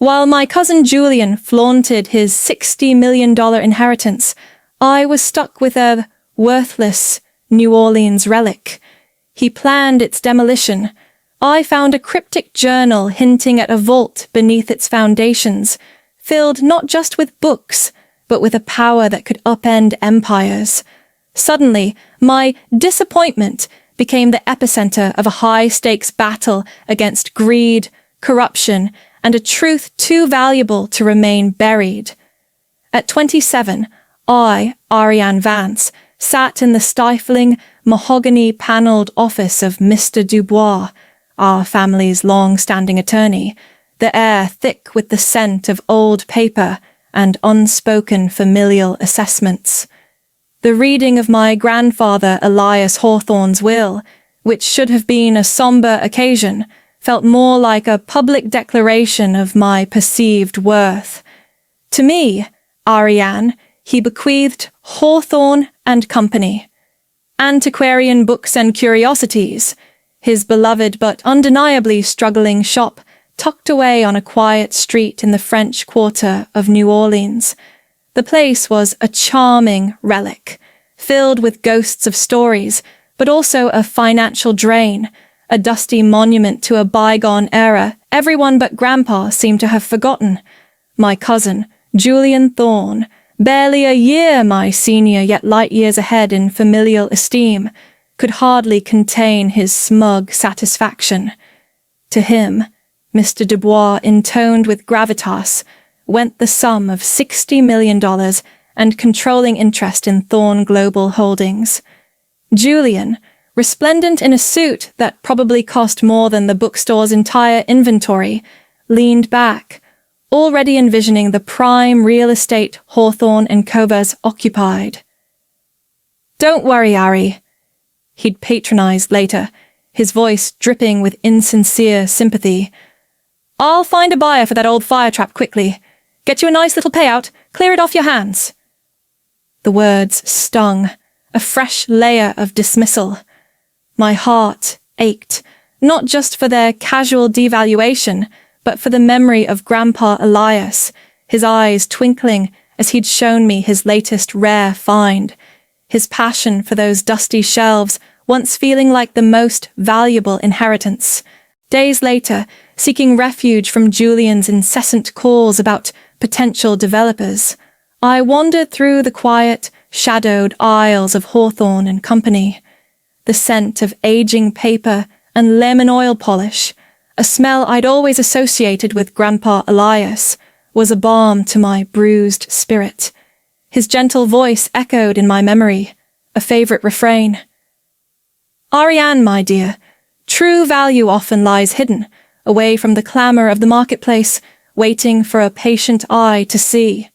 While my cousin Julian flaunted his $60 million inheritance, I was stuck with a worthless New Orleans relic. He planned its demolition. I found a cryptic journal hinting at a vault beneath its foundations, filled not just with books, but with a power that could upend empires. Suddenly, my disappointment became the epicenter of a high-stakes battle against greed, corruption, and a truth too valuable to remain buried. At 27, I, Ariane Vance, sat in the stifling, mahogany-paneled office of Mr. Dubois, our family's long-standing attorney, the air thick with the scent of old paper and unspoken familial assessments. The reading of my grandfather Elias Hawthorne's will, which should have been a somber occasion, felt more like a public declaration of my perceived worth. To me, Ariane, he bequeathed Hawthorne and Company, antiquarian books and curiosities, his beloved but undeniably struggling shop tucked away on a quiet street in the French Quarter of New Orleans. The place was a charming relic, filled with ghosts of stories, but also a financial drain, a dusty monument to a bygone era everyone but Grandpa seemed to have forgotten. My cousin, Julian Thorne, barely a year my senior yet light years ahead in familial esteem, could hardly contain his smug satisfaction. To him, Mr. Dubois intoned with gravitas, went the sum of $60 million and controlling interest in Thorne Global Holdings. Julian, resplendent in a suit that probably cost more than the bookstore's entire inventory, leaned back, already envisioning the prime real estate Hawthorne and Cobas occupied. "Don't worry, Ari," he'd patronized later, his voice dripping with insincere sympathy. "I'll find a buyer for that old fire trap quickly. Get you a nice little payout, clear it off your hands." The words stung, a fresh layer of dismissal. My heart ached, not just for their casual devaluation, but for the memory of Grandpa Elias, his eyes twinkling as he'd shown me his latest rare find, his passion for those dusty shelves once feeling like the most valuable inheritance. Days later, seeking refuge from Julian's incessant calls about potential developers, I wandered through the quiet, shadowed aisles of Hawthorne and Company. The scent of aging paper and lemon oil polish, a smell I'd always associated with Grandpa Elias, was a balm to my bruised spirit. His gentle voice echoed in my memory, a favorite refrain. "Ariane, my dear, true value often lies hidden, away from the clamor of the marketplace, waiting for a patient eye to see."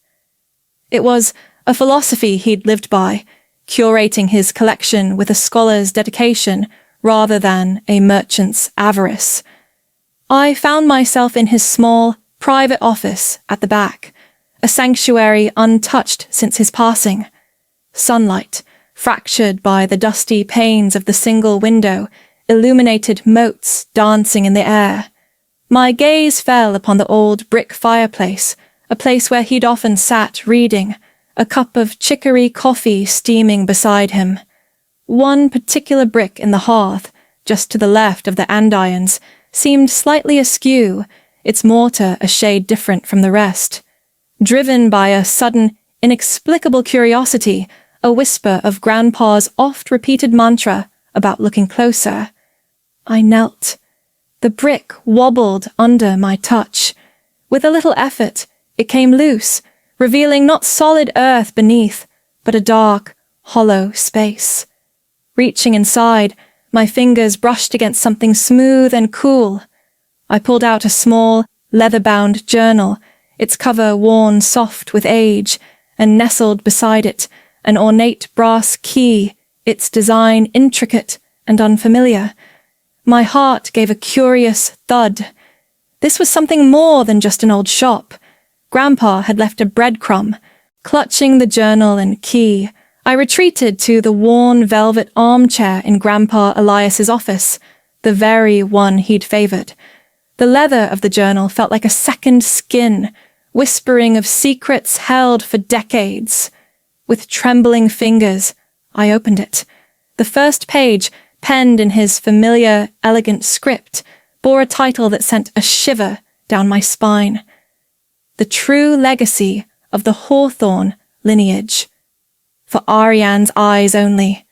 It was a philosophy he'd lived by, curating his collection with a scholar's dedication rather than a merchant's avarice. I found myself in his small, private office at the back, a sanctuary untouched since his passing. Sunlight, fractured by the dusty panes of the single window, illuminated motes dancing in the air. My gaze fell upon the old brick fireplace, a place where he'd often sat reading, a cup of chicory coffee steaming beside him. One particular brick in the hearth, just to the left of the andirons, seemed slightly askew, its mortar a shade different from the rest. Driven by a sudden, inexplicable curiosity, a whisper of Grandpa's oft-repeated mantra about looking closer, I knelt. The brick wobbled under my touch. With a little effort, it came loose, revealing not solid earth beneath, but a dark, hollow space. Reaching inside, my fingers brushed against something smooth and cool. I pulled out a small, leather-bound journal, its cover worn soft with age, and nestled beside it, an ornate brass key, its design intricate and unfamiliar. My heart gave a curious thud. This was something more than just an old shop. Grandpa had left a breadcrumb. Clutching the journal and key, I retreated to the worn velvet armchair in Grandpa Elias's office, the very one he'd favored. The leather of the journal felt like a second skin, whispering of secrets held for decades. With trembling fingers, I opened it. The first page, penned in his familiar, elegant script, bore a title that sent a shiver down my spine. The True Legacy of the Hawthorne Lineage. For Ariane's eyes only.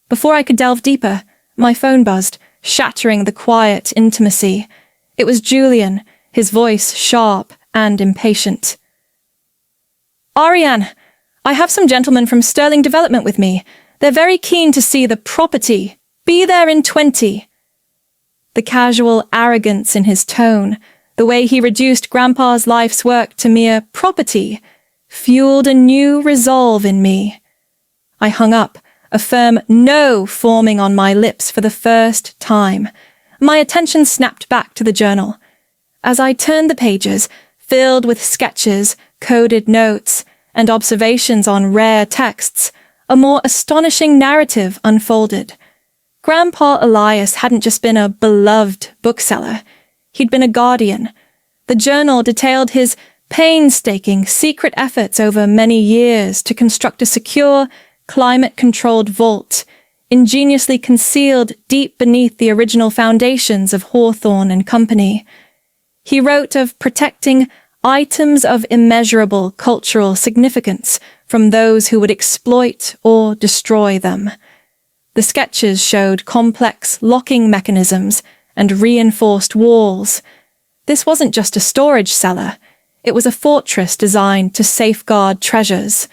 Before I could delve deeper, my phone buzzed, shattering the quiet intimacy. It was Julian, his voice sharp and impatient. "Ariane, I have some gentlemen from Sterling Development with me. They're very keen to see the property. Be there in 20. The casual arrogance in his tone, the way he reduced Grandpa's life's work to mere property, fueled a new resolve in me. I hung up, a firm no forming on my lips for the first time. My attention snapped back to the journal. As I turned the pages, filled with sketches, coded notes, and observations on rare texts, a more astonishing narrative unfolded. Grandpa Elias hadn't just been a beloved bookseller. He'd been a guardian. The journal detailed his painstaking secret efforts over many years to construct a secure, climate-controlled vault, ingeniously concealed deep beneath the original foundations of Hawthorne and Company. He wrote of protecting items of immeasurable cultural significance from those who would exploit or destroy them. The sketches showed complex locking mechanisms and reinforced walls. This wasn't just a storage cellar. It was a fortress designed to safeguard treasures.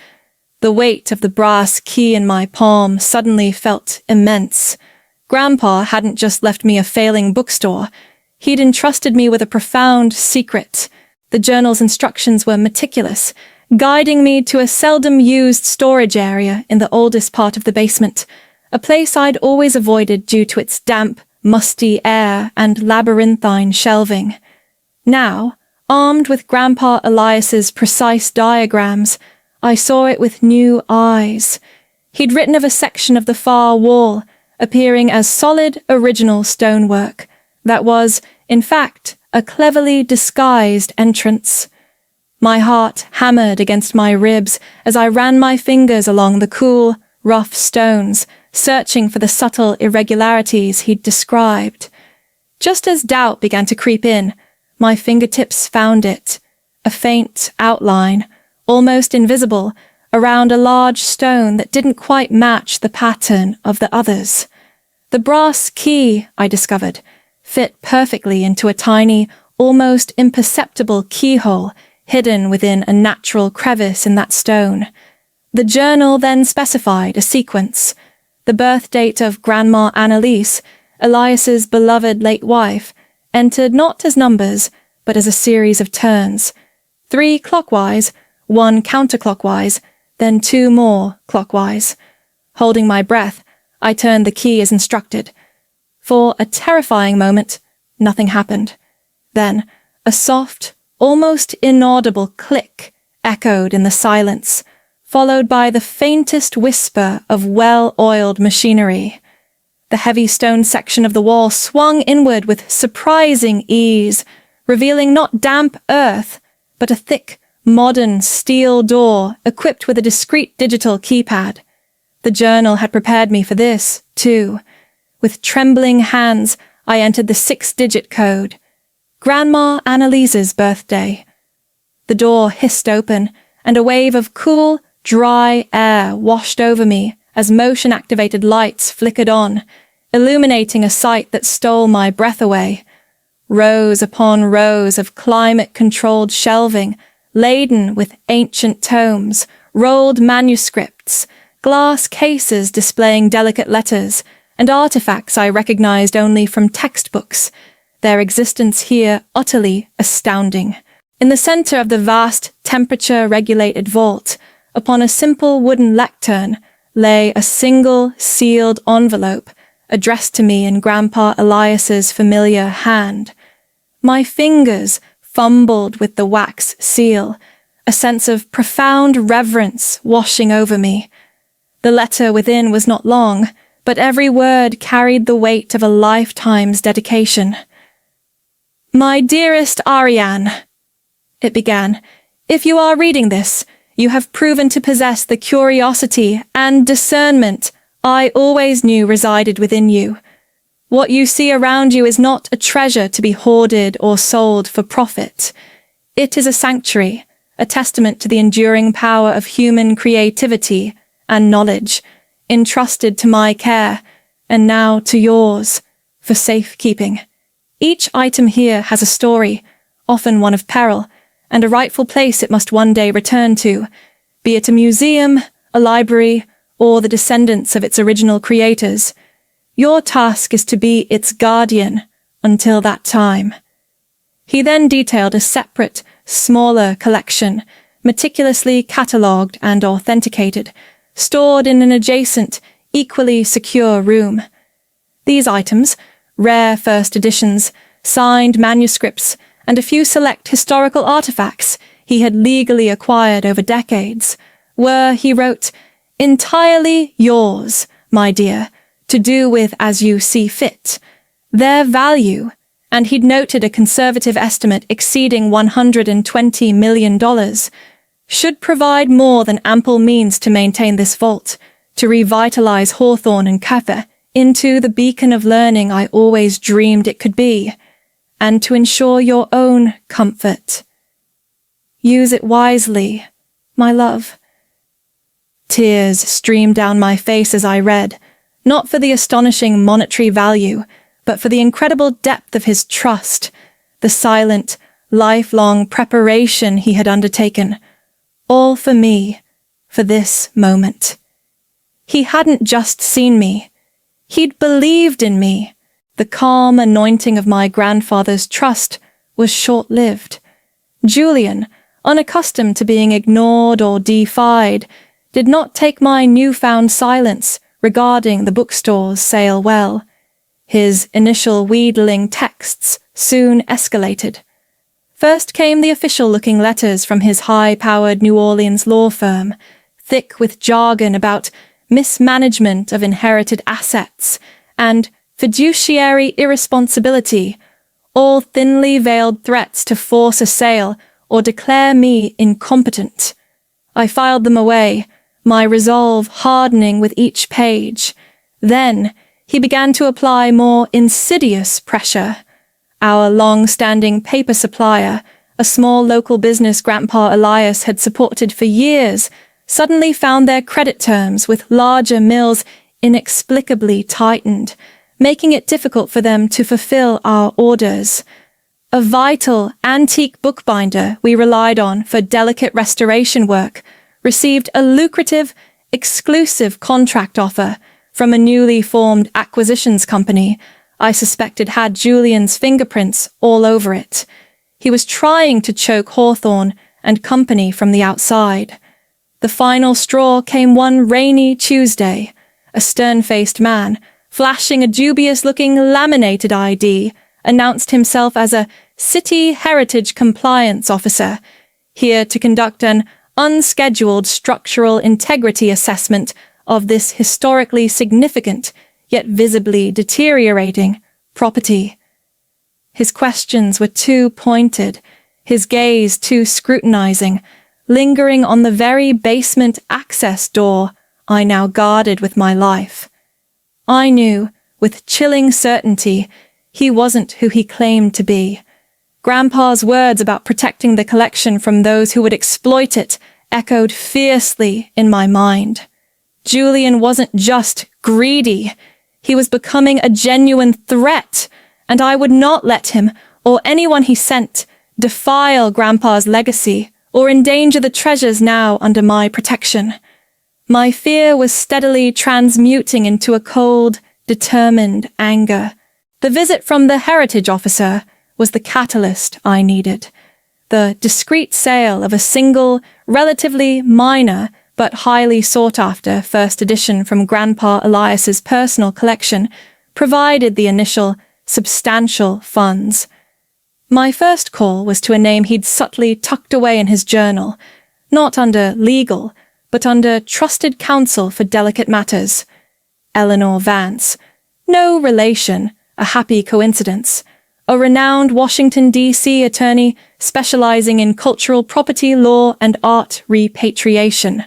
The weight of the brass key in my palm suddenly felt immense. Grandpa hadn't just left me a failing bookstore. He'd entrusted me with a profound secret. The journal's instructions were meticulous, guiding me to a seldom-used storage area in the oldest part of the basement, a place I'd always avoided due to its damp, musty air and labyrinthine shelving. Now, armed with Grandpa Elias's precise diagrams, I saw it with new eyes. He'd written of a section of the far wall, appearing as solid original stonework, that was, in fact, a cleverly disguised entrance. My heart hammered against my ribs as I ran my fingers along the cool, rough stones, searching for the subtle irregularities he'd described. Just as doubt began to creep in, my fingertips found it, a faint outline, almost invisible, around a large stone that didn't quite match the pattern of the others. The brass key, I discovered, fit perfectly into a tiny, almost imperceptible keyhole hidden within a natural crevice in that stone. The journal then specified a sequence. The birth date of Grandma Annalise, Elias's beloved late wife, entered not as numbers, but as a series of turns. 3 clockwise, 1 counterclockwise, then 2 more clockwise. Holding my breath, I turned the key as instructed. For a terrifying moment, nothing happened. Then, a soft, almost inaudible click echoed in the silence, followed by the faintest whisper of well-oiled machinery. The heavy stone section of the wall swung inward with surprising ease, revealing not damp earth, but a thick, modern steel door equipped with a discreet digital keypad. The journal had prepared me for this, too. With trembling hands, I entered the 6-digit code. Grandma Annalise's birthday. The door hissed open, and a wave of cool, dry air washed over me as motion-activated lights flickered on, illuminating a sight that stole my breath away. Rows upon rows of climate-controlled shelving, laden with ancient tomes, rolled manuscripts, glass cases displaying delicate letters, and artifacts I recognized only from textbooks, their existence here utterly astounding. In the center of the vast, temperature-regulated vault, upon a simple wooden lectern, lay a single sealed envelope addressed to me in Grandpa Elias's familiar hand. My fingers fumbled with the wax seal, a sense of profound reverence washing over me. The letter within was not long, but every word carried the weight of a lifetime's dedication. "My dearest Ariane," it began, "if you are reading this, you have proven to possess the curiosity and discernment I always knew resided within you. What you see around you is not a treasure to be hoarded or sold for profit. It is a sanctuary, a testament to the enduring power of human creativity and knowledge, entrusted to my care, and now to yours, for safekeeping. Each item here has a story, often one of peril, and a rightful place it must one day return to, be it a museum, a library, or the descendants of its original creators. Your task is to be its guardian until that time." He then detailed a separate, smaller collection, meticulously catalogued and authenticated, stored in an adjacent, equally secure room. These items, rare first editions, signed manuscripts, and a few select historical artifacts he had legally acquired over decades, were, he wrote, "entirely yours, my dear, to do with as you see fit. Their value," and he'd noted a conservative estimate exceeding $120 million, "should provide more than ample means to maintain this vault, to revitalize Hawthorne and Kaffir into the beacon of learning I always dreamed it could be, and to ensure your own comfort. Use it wisely, my love." Tears streamed down my face as I read, not for the astonishing monetary value, but for the incredible depth of his trust, the silent, lifelong preparation he had undertaken, all for me, for this moment. He hadn't just seen me, he'd believed in me. The calm anointing of my grandfather's trust was short-lived. Julian, unaccustomed to being ignored or defied, did not take my newfound silence regarding the bookstore's sale well. His initial wheedling texts soon escalated. First came the official-looking letters from his high-powered New Orleans law firm, thick with jargon about mismanagement of inherited assets and fiduciary irresponsibility, all thinly veiled threats to force a sale or declare me incompetent. I filed them away, my resolve hardening with each page. Then he began to apply more insidious pressure. Our long-standing paper supplier, a small local business Grandpa Elias had supported for years, suddenly found their credit terms with larger mills inexplicably tightened, making it difficult for them to fulfill our orders. A vital, antique bookbinder we relied on for delicate restoration work received a lucrative, exclusive contract offer from a newly formed acquisitions company I suspected had Julian's fingerprints all over it. He was trying to choke Hawthorne and company from the outside. The final straw came one rainy Tuesday. A stern-faced man, flashing a dubious-looking laminated ID, announced himself as a City Heritage Compliance Officer, here to conduct an unscheduled structural integrity assessment of this historically significant, yet visibly deteriorating, property. His questions were too pointed, his gaze too scrutinizing, lingering on the very basement access door I now guarded with my life. I knew, with chilling certainty, he wasn't who he claimed to be. Grandpa's words about protecting the collection from those who would exploit it echoed fiercely in my mind. Julian wasn't just greedy. He was becoming a genuine threat, and I would not let him, or anyone he sent, defile Grandpa's legacy or endanger the treasures now under my protection. My fear was steadily transmuting into a cold, determined anger. The visit from the heritage officer was the catalyst I needed. The discreet sale of a single, relatively minor, but highly sought-after first edition from Grandpa Elias's personal collection provided the initial, substantial funds. My first call was to a name he'd subtly tucked away in his journal, not under legal, but under trusted counsel for delicate matters. Eleanor Vance. No relation, a happy coincidence. a renowned Washington, D.C. attorney specializing in cultural property law and art repatriation.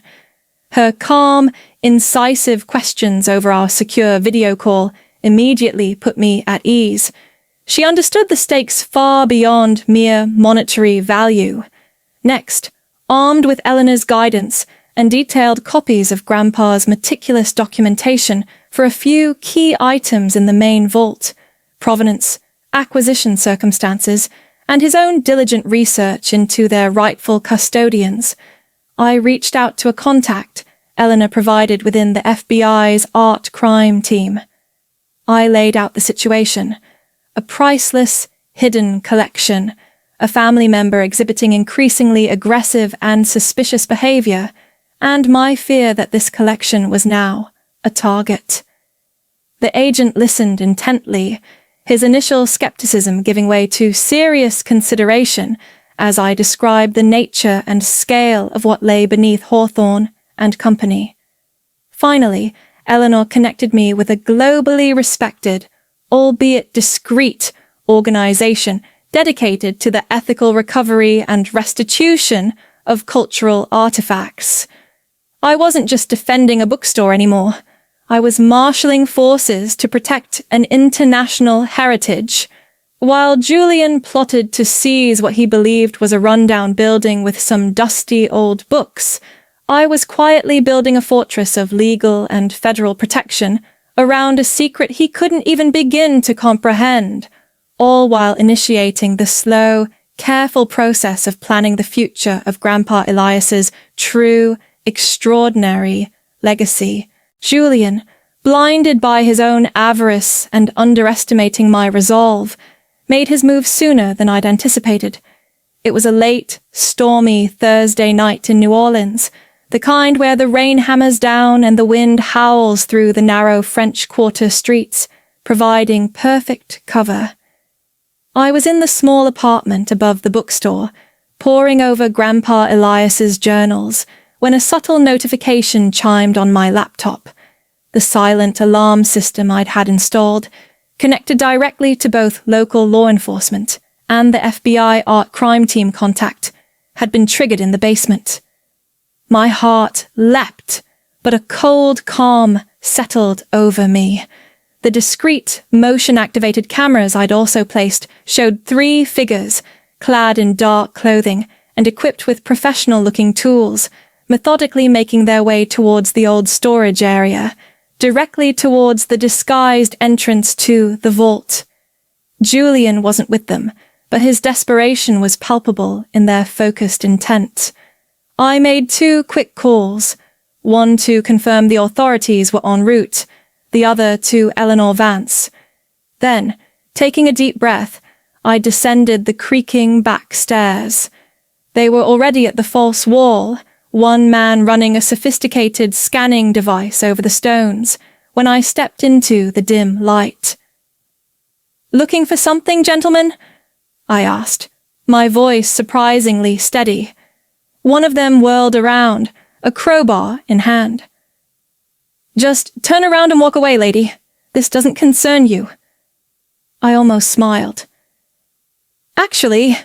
Her calm, incisive questions over our secure video call immediately put me at ease. She understood the stakes far beyond mere monetary value. Next, armed with Eleanor's guidance and detailed copies of Grandpa's meticulous documentation for a few key items in the main vault, provenance, acquisition circumstances, and his own diligent research into their rightful custodians, I reached out to a contact Eleanor provided within the FBI's art crime team. I laid out the situation: a priceless, hidden collection, a family member exhibiting increasingly aggressive and suspicious behavior, and my fear that this collection was now a target. The agent listened intently, his initial skepticism giving way to serious consideration as I described the nature and scale of what lay beneath Hawthorne and Company. Finally, Eleanor connected me with a globally respected, albeit discreet, organization dedicated to the ethical recovery and restitution of cultural artifacts. I wasn't just defending a bookstore anymore. I was marshalling forces to protect an international heritage. While Julian plotted to seize what he believed was a rundown building with some dusty old books, I was quietly building a fortress of legal and federal protection around a secret he couldn't even begin to comprehend, all while initiating the slow, careful process of planning the future of Grandpa Elias's true, extraordinary legacy. Julian, blinded by his own avarice and underestimating my resolve, made his move sooner than I'd anticipated. It was a late, stormy Thursday night in New Orleans, the kind where the rain hammers down and the wind howls through the narrow French Quarter streets, providing perfect cover. I was in the small apartment above the bookstore, poring over Grandpa Elias's journals, when a subtle notification chimed on my laptop. The silent alarm system I'd had installed, connected directly to both local law enforcement and the FBI art crime team contact, had been triggered in the basement. My heart leapt, but a cold calm settled over me. The discreet, motion-activated cameras I'd also placed showed 3 figures, clad in dark clothing and equipped with professional-looking tools, methodically making their way towards the old storage area, directly towards the disguised entrance to the vault. Julian wasn't with them, but his desperation was palpable in their focused intent. I made 2 quick calls, one to confirm the authorities were en route, the other to Eleanor Vance. Then, taking a deep breath, I descended the creaking back stairs. They were already at the false wall, one man running a sophisticated scanning device over the stones, when I stepped into the dim light. "Looking for something, gentlemen?" I asked, my voice surprisingly steady. One of them whirled around, a crowbar in hand. "Just turn around and walk away, lady. This doesn't concern you." I almost smiled. "Actually,"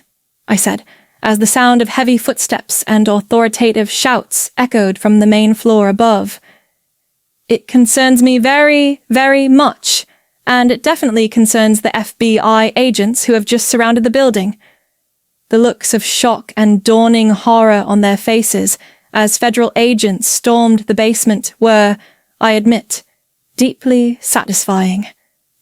I said, as the sound of heavy footsteps and authoritative shouts echoed from the main floor above, "it concerns me very, very much, and it definitely concerns the FBI agents who have just surrounded the building." The looks of shock and dawning horror on their faces as federal agents stormed the basement were, I admit, deeply satisfying.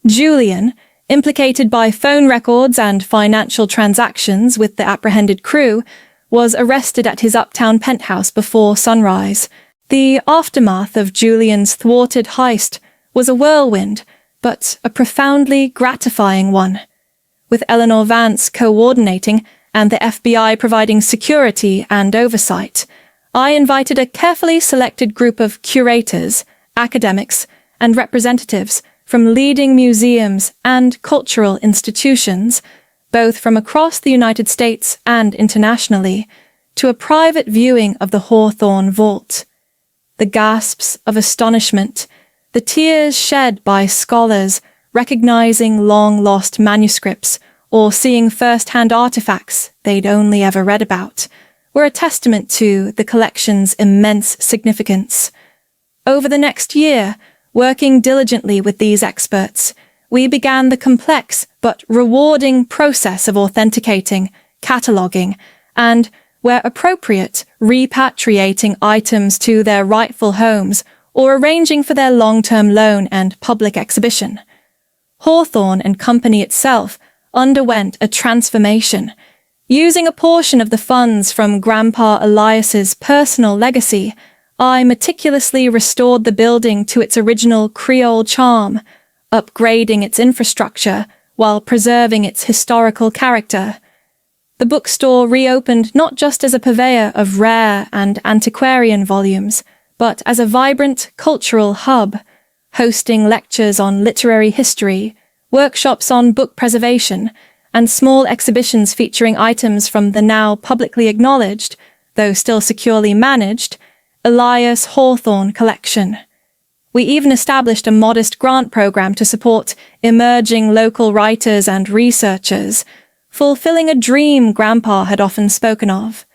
Julian, implicated by phone records and financial transactions with the apprehended crew, was arrested at his uptown penthouse before sunrise. The aftermath of Julian's thwarted heist was a whirlwind, but a profoundly gratifying one. With Eleanor Vance coordinating and the FBI providing security and oversight, I invited a carefully selected group of curators, academics, and representatives from leading museums and cultural institutions, both from across the United States and internationally, to a private viewing of the Hawthorne Vault. The gasps of astonishment, the tears shed by scholars recognizing long-lost manuscripts or seeing first-hand artifacts they'd only ever read about, were a testament to the collection's immense significance. Over the next year, working diligently with these experts, we began the complex but rewarding process of authenticating, cataloguing, and, where appropriate, repatriating items to their rightful homes or arranging for their long-term loan and public exhibition. Hawthorne and Company itself underwent a transformation. Using a portion of the funds from Grandpa Elias's personal legacy, I meticulously restored the building to its original Creole charm, upgrading its infrastructure while preserving its historical character. The bookstore reopened not just as a purveyor of rare and antiquarian volumes, but as a vibrant cultural hub, hosting lectures on literary history, workshops on book preservation, and small exhibitions featuring items from the now publicly acknowledged, though still securely managed, Elias Hawthorne collection. We even established a modest grant program to support emerging local writers and researchers, fulfilling a dream Grandpa had often spoken of.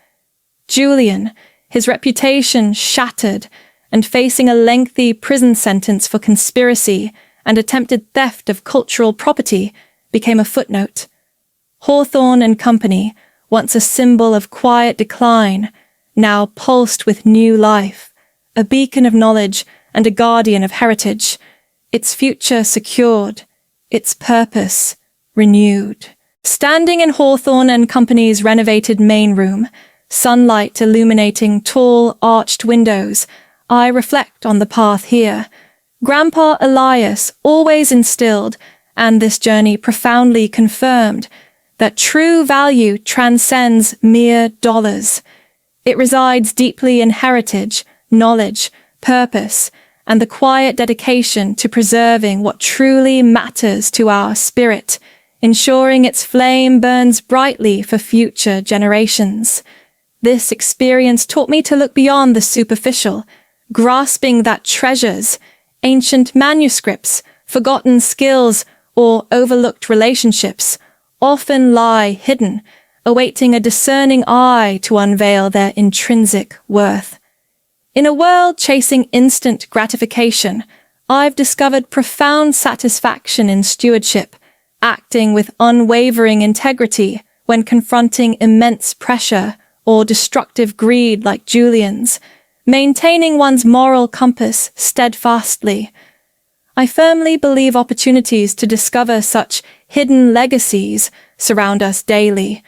Julian, his reputation shattered and facing a lengthy prison sentence for conspiracy and attempted theft of cultural property, became a footnote. Hawthorne and Company, once a symbol of quiet decline, now pulsed with new life, a beacon of knowledge and a guardian of heritage, its future secured, its purpose renewed. Standing in Hawthorne and Company's renovated main room, sunlight illuminating tall, arched windows, I reflect on the path here. Grandpa Elias always instilled, and this journey profoundly confirmed, that true value transcends mere dollars. It resides deeply in heritage, knowledge, purpose, and the quiet dedication to preserving what truly matters to our spirit, ensuring its flame burns brightly for future generations. This experience taught me to look beyond the superficial, grasping that treasures, ancient manuscripts, forgotten skills, or overlooked relationships often lie hidden, awaiting a discerning eye to unveil their intrinsic worth. In a world chasing instant gratification, I've discovered profound satisfaction in stewardship, acting with unwavering integrity when confronting immense pressure or destructive greed like Julian's, maintaining one's moral compass steadfastly. I firmly believe opportunities to discover such hidden legacies surround us daily,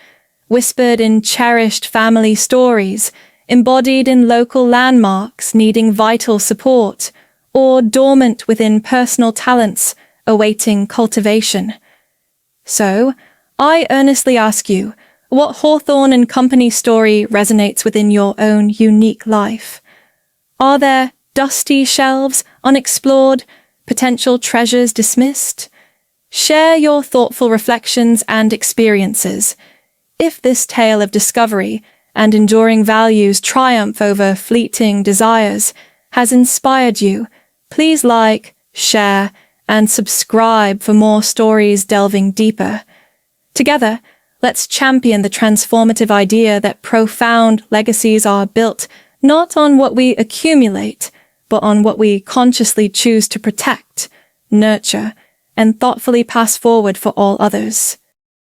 whispered in cherished family stories, embodied in local landmarks needing vital support, or dormant within personal talents awaiting cultivation. So, I earnestly ask you, what Hawthorne and Company story resonates within your own unique life? Are there dusty shelves unexplored, potential treasures dismissed? Share your thoughtful reflections and experiences. If this tale of discovery and enduring values triumph over fleeting desires has inspired you, please like, share, and subscribe for more stories delving deeper. Together, let's champion the transformative idea that profound legacies are built not on what we accumulate, but on what we consciously choose to protect, nurture, and thoughtfully pass forward for all others.